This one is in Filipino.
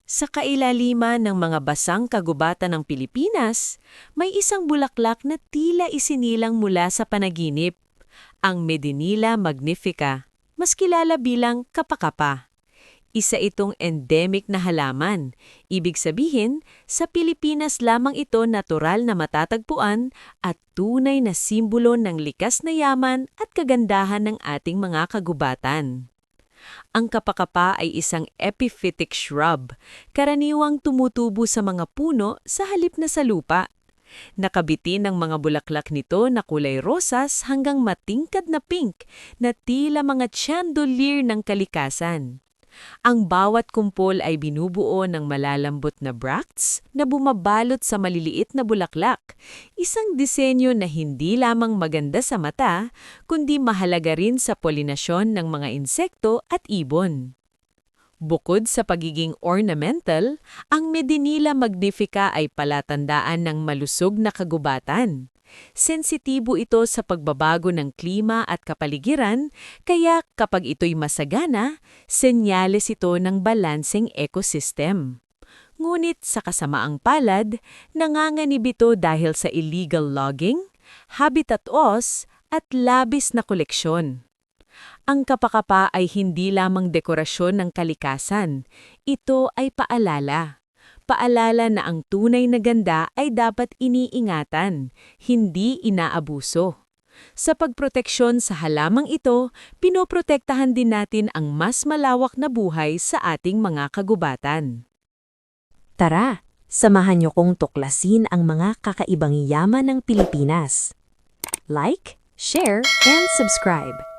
Sa kailaliman ng mga basang kagubatan ng Pilipinas, may isang bulaklak na tila isinilang mula sa panaginip, ang Medinilla magnifica, mas kilala bilang kapakapa. Isa itong endemic na halaman. Ibig sabihin, sa Pilipinas lamang ito natural na matatagpuan at tunay na simbolo ng likas na yaman at kagandahan ng ating mga kagubatan. Ang kapakapa ay isang epiphytic shrub, karaniwang tumutubo sa mga puno sa halip na sa lupa. Nakabitin ang mga bulaklak nito na kulay rosas hanggang matingkad na pink na tila mga chandelier ng kalikasan. Ang bawat kumpol ay binubuo ng malalambot na bracts na bumabalot sa maliliit na bulaklak, isang disenyo na hindi lamang maganda sa mata, kundi mahalaga rin sa polinasyon ng mga insekto at ibon. Bukod sa pagiging ornamental, ang Medinilla magnifica ay palatandaan ng malusog na kagubatan. Sensitibo ito sa pagbabago ng klima at kapaligiran, kaya kapag ito'y masagana, senyales ito ng balanseng ecosystem. Ngunit sa kasamaang palad, nanganganib ito dahil sa illegal logging, habitat loss, at labis na koleksyon. Ang kapakapa ay hindi lamang dekorasyon ng kalikasan, ito ay paalala. Paalala na ang tunay na ganda ay dapat iniingatan, hindi inaabuso. Sa pagproteksyon sa halamang ito, pinoprotektahan din natin ang mas malawak na buhay sa ating mga kagubatan. Tara, samahan niyo kong tuklasin ang mga kakaibang yaman ng Pilipinas. Like, share, and subscribe.